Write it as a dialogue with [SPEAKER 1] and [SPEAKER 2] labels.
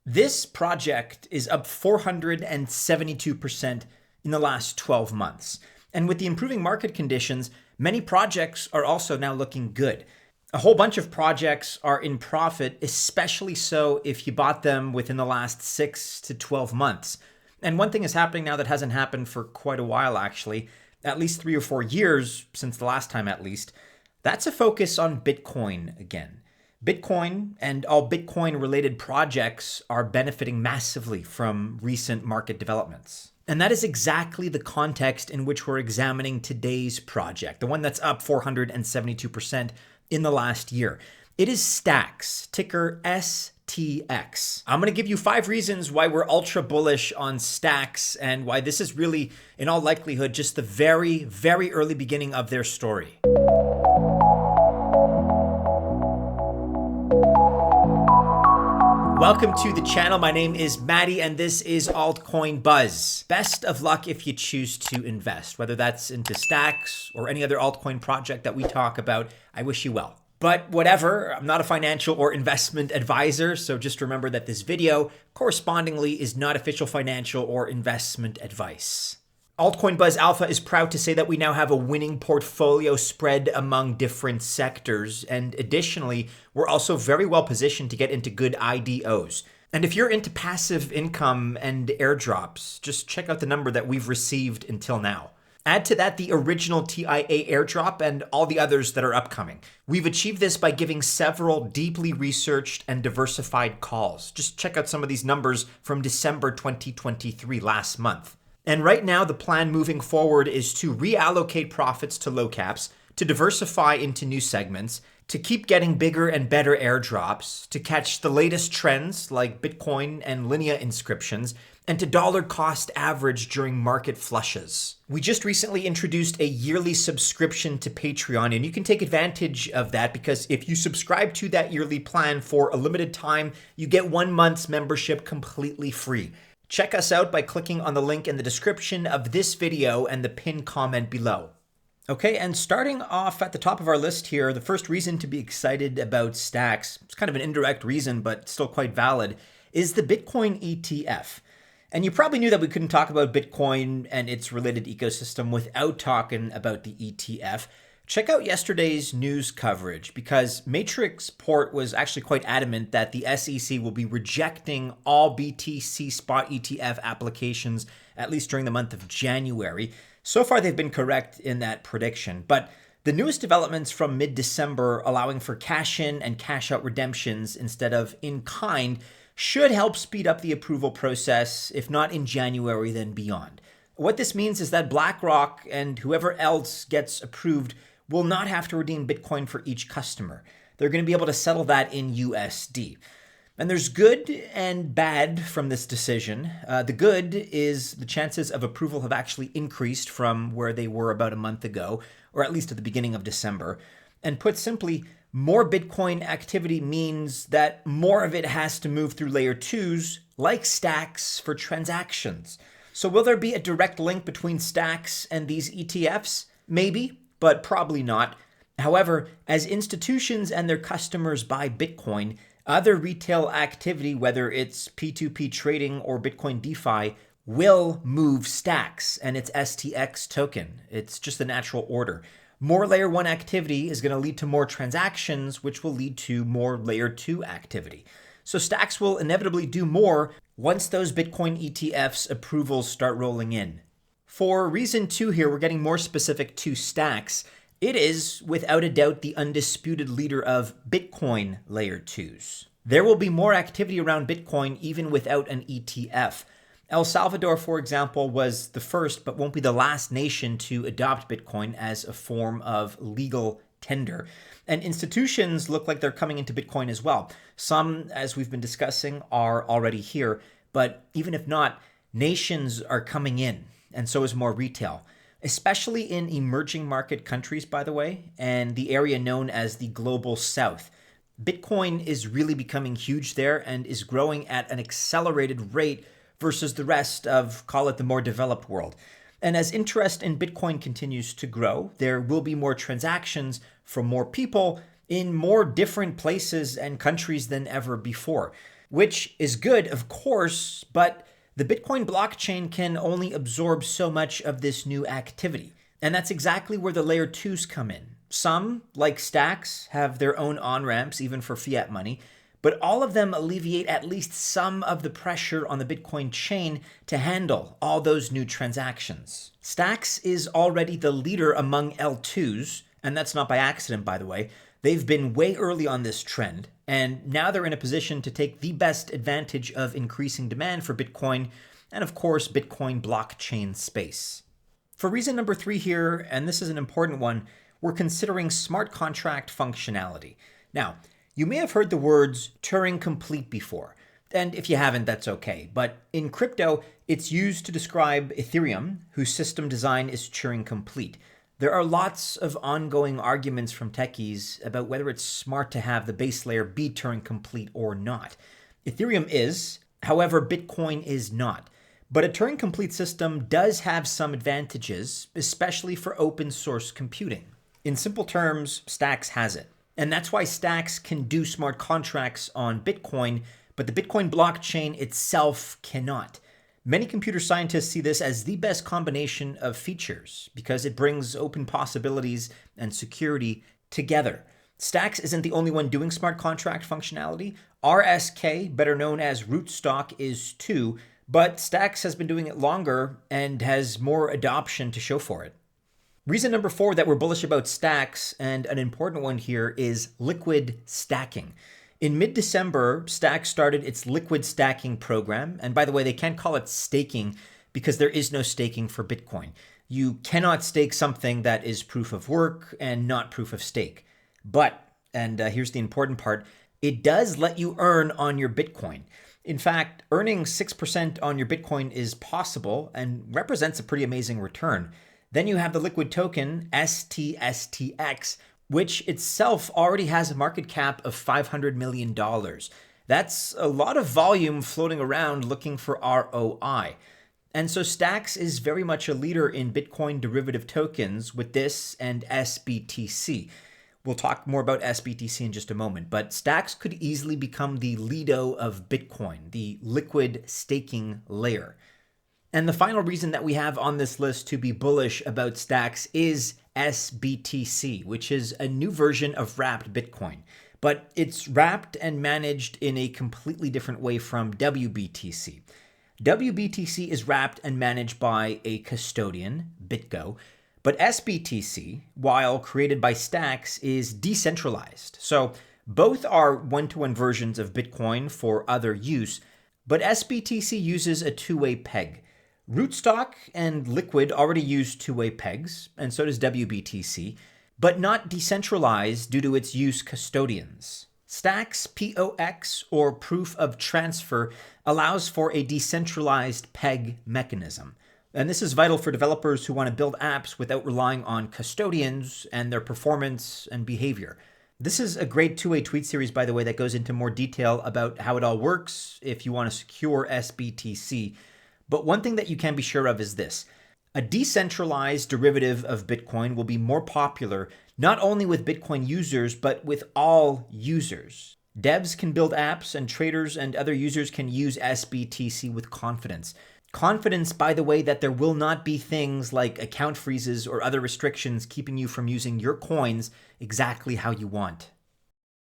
[SPEAKER 1] This project is up 472% in the last 12 months. And with the improving market conditions, many projects are also now looking good. A whole bunch of projects are in profit, especially so if you bought them within the last 6 to 12 months. And one thing is happening now that hasn't happened for quite a while, actually, at least 3 or 4 years since the last time at least. That's a focus on Bitcoin again. Bitcoin and all Bitcoin-related projects are benefiting massively from recent market developments. And that is exactly the context in which we're examining today's project, the one that's up 472% in the last year. It is STX, ticker STX. I'm going to give you 5 reasons why we're ultra bullish on STX and why this is really, in all likelihood, just the very, very early beginning of their story. Welcome to the channel. My name is Maddie and this is Altcoin Buzz. Best of luck if you choose to invest, whether that's into STX or any other altcoin project that we talk about. I wish you well. But whatever, I'm not a financial or investment advisor, so just remember that this video correspondingly is not official financial or investment advice. Altcoin Buzz Alpha is proud to say that we now have a winning portfolio spread among different sectors. And additionally, we're also very well positioned to get into good IDOs. And if you're into passive income and airdrops, just check out the number that we've received until now. Add to that the original TIA airdrop and all the others that are upcoming. We've achieved this by giving several deeply researched and diversified calls. Just check out some of these numbers from December 2023, last month. And right now, the plan moving forward is to reallocate profits to low caps, to diversify into new segments, to keep getting bigger and better airdrops, to catch the latest trends like Bitcoin and Linea inscriptions, and to dollar cost average during market flushes. We just recently introduced a yearly subscription to Patreon, and you can take advantage of that because if you subscribe to that yearly plan for a limited time, you get 1 month's membership completely free. Check us out by clicking on the link in the description of this video and the pinned comment below. Okay, and starting off at the top of our list here, the first reason to be excited about STX, it's kind of an indirect reason, but still quite valid, is the Bitcoin ETF. And you probably knew that we couldn't talk about Bitcoin and its related ecosystem without talking about the ETF. Check out yesterday's news coverage because Matrixport was actually quite adamant that the SEC will be rejecting all BTC spot ETF applications, at least during the month of January. So far, they've been correct in that prediction. But the newest developments from mid-December allowing for cash-in and cash-out redemptions instead of in-kind should help speed up the approval process, if not in January, then beyond. What this means is that BlackRock and whoever else gets approved will not have to redeem Bitcoin for each customer. They're going to be able to settle that in USD. And there's good and bad from this decision. The good is the chances of approval have actually increased from where they were about a month ago, or at least at the beginning of December. And put simply, more Bitcoin activity means that more of it has to move through layer 2s, like STX, for transactions. So will there be a direct link between STX and these ETFs? Maybe, but probably not. However, as institutions and their customers buy Bitcoin, other retail activity, whether it's P2P trading or Bitcoin DeFi, will move STX and its STX token. It's just the natural order. More layer 1 activity is going to lead to more transactions, which will lead to more layer 2 activity. So STX will inevitably do more once those Bitcoin ETFs approvals start rolling in. For reason 2 here, we're getting more specific to STX. It is, without a doubt, the undisputed leader of Bitcoin layer 2s. There will be more activity around Bitcoin even without an ETF. El Salvador, for example, was the first but won't be the last nation to adopt Bitcoin as a form of legal tender. And institutions look like they're coming into Bitcoin as well. Some, as we've been discussing, are already here. But even if not, nations are coming in. And so is more retail, especially in emerging market countries, by the way, and the area known as the Global South. Bitcoin is really becoming huge there and is growing at an accelerated rate versus the rest of, call it, the more developed world. And as interest in Bitcoin continues to grow, there will be more transactions from more people in more different places and countries than ever before. which is good, of course, but the Bitcoin blockchain can only absorb so much of this new activity. And that's exactly where the layer 2s come in. Some, like Stacks, have their own on-ramps, even for fiat money, but all of them alleviate at least some of the pressure on the Bitcoin chain to handle all those new transactions. Stacks is already the leader among L2s, and that's not by accident, by the way. They've been way early on this trend, and now they're in a position to take the best advantage of increasing demand for Bitcoin and, of course, Bitcoin blockchain space. For reason number 3 here, and this is an important one, we're considering smart contract functionality. Now, you may have heard the words Turing complete before, and if you haven't, that's okay. But in crypto, it's used to describe Ethereum, whose system design is Turing complete. There are lots of ongoing arguments from techies about whether it's smart to have the base layer be Turing complete or not. Ethereum is, however, Bitcoin is not. But a Turing complete system does have some advantages, especially for open source computing. In simple terms, Stacks has it. And that's why Stacks can do smart contracts on Bitcoin, but the Bitcoin blockchain itself cannot. Many computer scientists see this as the best combination of features because it brings open possibilities and security together. Stacks isn't the only one doing smart contract functionality. RSK, better known as Rootstock, is too, but Stacks has been doing it longer and has more adoption to show for it. Reason number 4 that we're bullish about Stacks, and an important one here, is liquid stacking. In mid-December, Stacks started its liquid stacking program. And by the way, they can't call it staking because there is no staking for Bitcoin. You cannot stake something that is proof of work and not proof of stake. But, and here's the important part, it does let you earn on your Bitcoin. In fact, earning 6% on your Bitcoin is possible and represents a pretty amazing return. Then you have the liquid token, STX, which itself already has a market cap of $500 million. That's a lot of volume floating around looking for ROI. And so Stacks is very much a leader in Bitcoin derivative tokens with this and sBTC. We'll talk more about sBTC in just a moment, but Stacks could easily become the Lido of Bitcoin, the liquid staking layer. And the final reason that we have on this list to be bullish about Stacks is sBTC, which is a new version of wrapped Bitcoin. But it's wrapped and managed in a completely different way from WBTC. WBTC is wrapped and managed by a custodian, BitGo, but sBTC, while created by Stacks, is decentralized. So both are one-to-one versions of Bitcoin for other use, but sBTC uses a two-way peg. Rootstock and Liquid already use two-way pegs, and so does WBTC, but not decentralized due to its use custodians. Stacks POX, or proof of transfer, allows for a decentralized peg mechanism. And this is vital for developers who want to build apps without relying on custodians and their performance and behavior. This is a great two-way tweet series, by the way, that goes into more detail about how it all works if you want to secure sBTC. But one thing that you can be sure of is this. A decentralized derivative of Bitcoin will be more popular not only with Bitcoin users, but with all users. Devs can build apps and traders and other users can use sBTC with confidence. Confidence, by the way, that there will not be things like account freezes or other restrictions keeping you from using your coins exactly how you want.